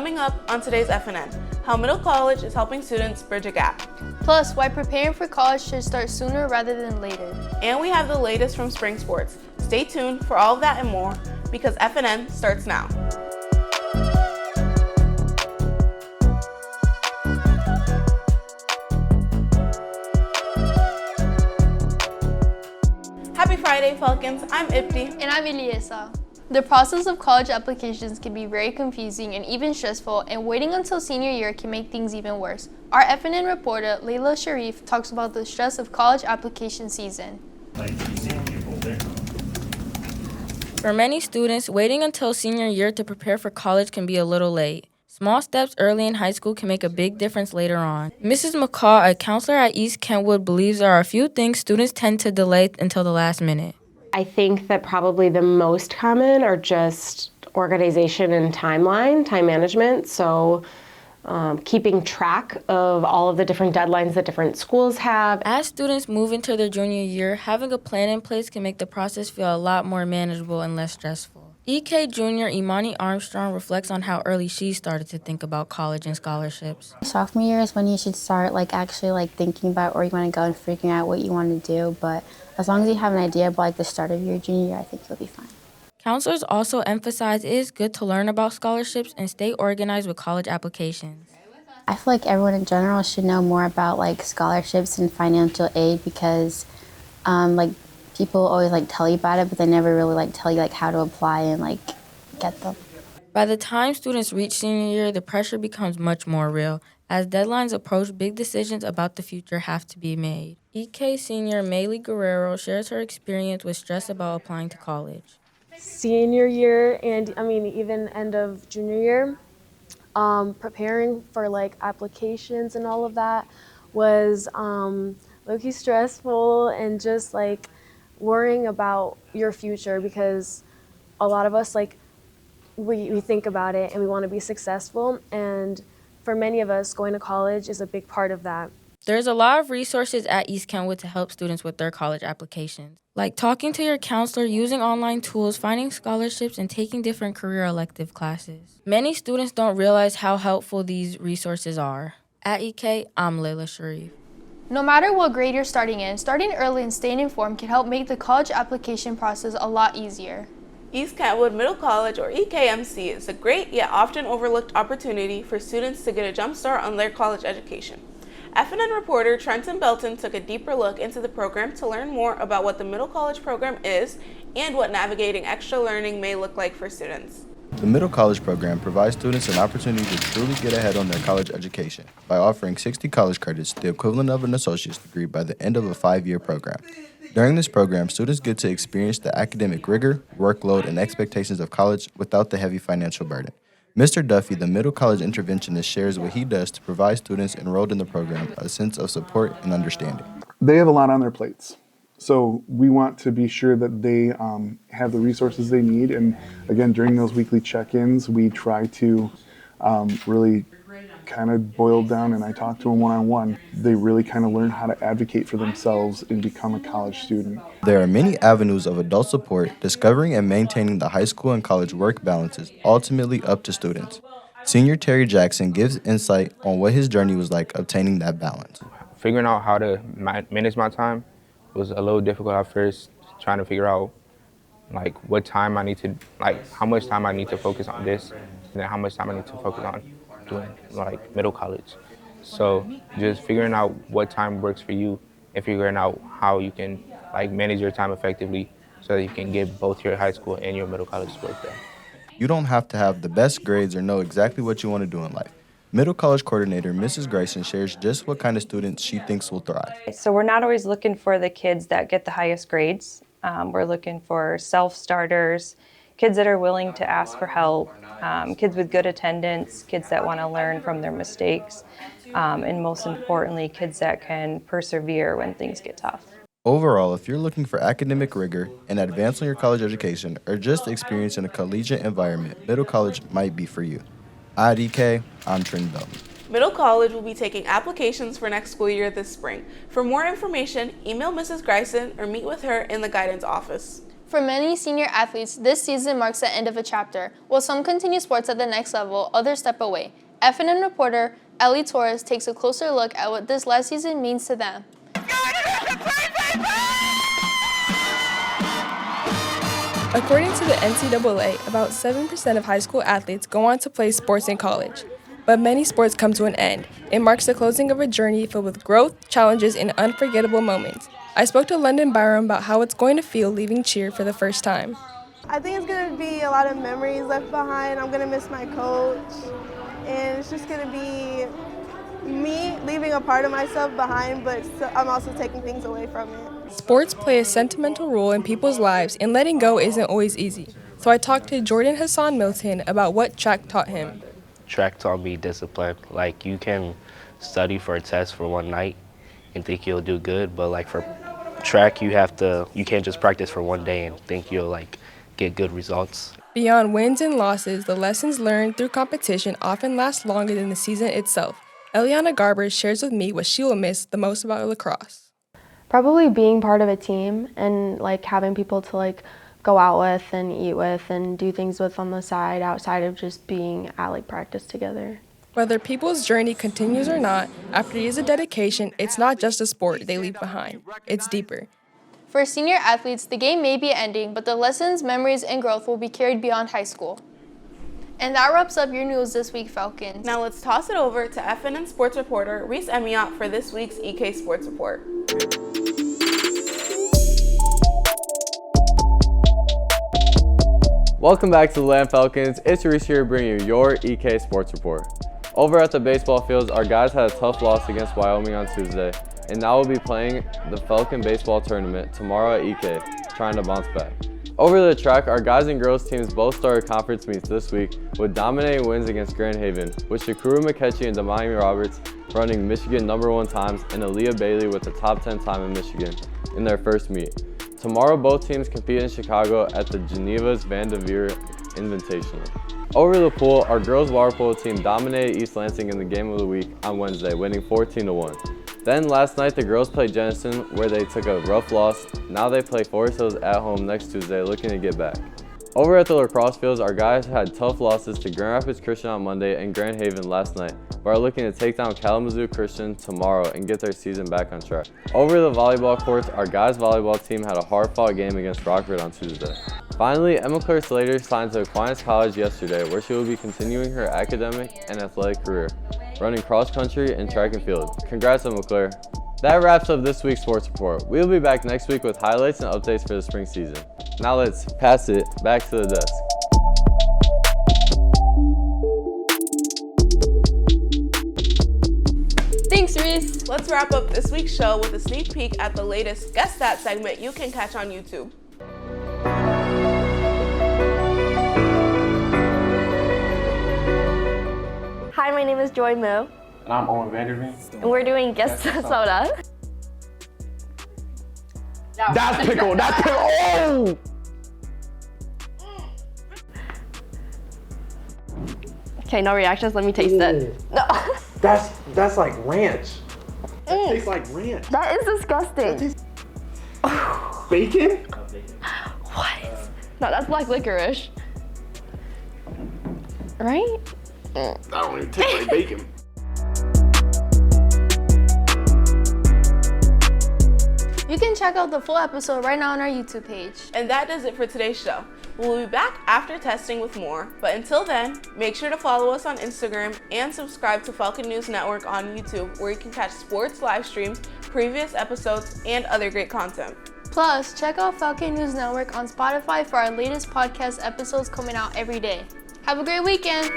Coming up on today's FNN, how middle college is helping students bridge a gap. Plus, why preparing for college should start sooner rather than later. And we have the latest from spring sports. Stay tuned for all of that and more, because FNN starts now. Happy Friday, Falcons. I'm Ipti. And I'm Eliesa. The process of college applications can be very confusing and even stressful, and waiting until senior year can make things even worse. Our FNN reporter, Layla Sharif, talks about the stress of college application season. For many students, waiting until senior year to prepare for college can be a little late. Small steps early in high school can make a big difference later on. Mrs. McCaw, a counselor at East Kentwood, believes there are a few things students tend to delay until the last minute. I think that probably the most common are just organization and time management. So keeping track of all of the different deadlines that different schools have. As students move into their junior year, having a plan in place can make the process feel a lot more manageable and less stressful. EK junior Imani Armstrong reflects on how early she started to think about college and scholarships. Sophomore year is when you should start actually thinking about where you want to go and figuring out what you want to do. But as long as you have an idea about the start of your junior year, I think you'll be fine. Counselors also emphasize it is good to learn about scholarships and stay organized with college applications. I feel like everyone in general should know more about scholarships and financial aid because people always tell you about it, but they never really tell you how to apply and get them. By the time students reach senior year, the pressure becomes much more real. As deadlines approach, big decisions about the future have to be made. EK senior Maylee Guerrero shares her experience with stress about applying to college. Senior year and even end of junior year, preparing for applications and all of that was low-key stressful and just worrying about your future because a lot of us we think about it and we want to be successful, and for many of us going to college is a big part of that. There's a lot of resources at East Kentwood to help students with their college applications, like talking to your counselor, using online tools, finding scholarships, and taking different career elective classes. Many students don't realize how helpful these resources are. At EK, I'm Layla Sharif. No matter what grade you're starting in, starting early and staying informed can help make the college application process a lot easier. East Kentwood Middle College, or EKMC, is a great yet often overlooked opportunity for students to get a jump start on their college education. FNN reporter Trenton Belton took a deeper look into the program to learn more about what the middle college program is and what navigating extra learning may look like for students. The Middle College program provides students an opportunity to truly get ahead on their college education by offering 60 college credits, the equivalent of an associate's degree, by the end of a 5-year program. During this program, students get to experience the academic rigor, workload, and expectations of college without the heavy financial burden. Mr. Duffy, the middle college interventionist, shares what he does to provide students enrolled in the program a sense of support and understanding. They have a lot on their plates. So we want to be sure that they have the resources they need. And again, during those weekly check-ins, we try to really kind of boil down, and I talk to them one-on-one. They really kind of learn how to advocate for themselves and become a college student. There are many avenues of adult support. Discovering and maintaining the high school and college work balance is ultimately up to students. Senior Terry Jackson gives insight on what his journey was like obtaining that balance. Figuring out how to manage my time was a little difficult at first, trying to figure out what time I need to, how much time I need to focus on this, and then how much time I need to focus on doing middle college. So just figuring out what time works for you and figuring out how you can manage your time effectively so that you can get both your high school and your middle college work done. You don't have to have the best grades or know exactly what you want to do in life. Middle college coordinator Mrs. Grayson shares just what kind of students she thinks will thrive. So we're not always looking for the kids that get the highest grades. We're looking for self-starters, kids that are willing to ask for help, kids with good attendance, kids that want to learn from their mistakes, and most importantly, kids that can persevere when things get tough. Overall, if you're looking for academic rigor and advancing your college education or just experiencing a collegiate environment, middle college might be for you. At EK, I'm Trenton Belton. Middle College will be taking applications for next school year this spring. For more information, email Mrs. Grayson or meet with her in the guidance office. For many senior athletes, this season marks the end of a chapter. While some continue sports at the next level, others step away. FNN reporter Ellie Torres takes a closer look at what this last season means to them. According to the NCAA, about 7% of high school athletes go on to play sports in college. But many sports come to an end. It marks the closing of a journey filled with growth, challenges, and unforgettable moments. I spoke to London Byram about how it's going to feel leaving cheer for the first time. I think it's going to be a lot of memories left behind. I'm going to miss my coach, and it's just going to be me leaving a part of myself behind, but I'm also taking things away from it. Sports play a sentimental role in people's lives, and letting go isn't always easy. So I talked to Jordan Hassan Milton about what track taught him. Track taught me discipline. Like, you can study for a test for one night and think you'll do good, but like for track, you can't just practice for one day and think you'll get good results. Beyond wins and losses, the lessons learned through competition often last longer than the season itself. Eliana Garber shares with me what she will miss the most about lacrosse. Probably being part of a team and having people to go out with and eat with and do things with on the side outside of just being at practice together. Whether people's journey continues or not, after years of dedication, it's not just a sport they leave behind. It's deeper. For senior athletes, the game may be ending, but the lessons, memories, and growth will be carried beyond high school. And that wraps up your news this week, Falcons. Now let's toss it over to FNN sports reporter Reese Emiot for this week's EK Sports Report. Welcome back to the Land Falcons. It's Reese here bringing you your EK Sports Report. Over at the baseball fields, our guys had a tough loss against Wyoming on Tuesday, and now we'll be playing the Falcon baseball tournament tomorrow at EK, trying to bounce back. Over the track, our guys and girls teams both started conference meets this week with dominating wins against Grand Haven, with Shakuru McKetchie and Damani Roberts running Michigan #1 times and Aaliyah Bailey with the top 10 time in Michigan in their first meet. Tomorrow, both teams compete in Chicago at the Geneva's Van de Veer Invitational. Over the pool, our girls water polo team dominated East Lansing in the game of the week on Wednesday, winning 14-1. Then last night, the girls played Jenison, where they took a rough loss. Now they play Forest Hills at home next Tuesday, looking to get back. Over at the lacrosse fields, our guys had tough losses to Grand Rapids Christian on Monday and Grand Haven last night, but are looking to take down Kalamazoo Christian tomorrow and get their season back on track. Over the volleyball courts, our guys' volleyball team had a hard-fought game against Rockford on Tuesday. Finally, Emma Claire Slater signed to Aquinas College yesterday, where she will be continuing her academic and athletic career, running cross-country and track and field. Congrats, Emma Claire. That wraps up this week's sports report. We will be back next week with highlights and updates for the spring season. Now let's pass it back to the desk. Thanks, Reese. Let's wrap up this week's show with a sneak peek at the latest Guess That segment you can catch on YouTube. Hi, my name is Joy Moo. And I'm Owen Vanderveen. And we're doing Guess the Soda. That's pickle, that's pickle, oh! Okay, no reactions, let me taste it. No. That's like ranch. That tastes like ranch. That is disgusting. Bacon? What? No, that's black licorice. Right? I don't even taste like bacon. You can check out the full episode right now on our YouTube page. And that does it for today's show. We'll be back after testing with more, but until then, make sure to follow us on Instagram and subscribe to Falcon News Network on YouTube, where you can catch sports live streams, previous episodes, and other great content. Plus, check out Falcon News Network on Spotify for our latest podcast episodes coming out every day. Have a great weekend!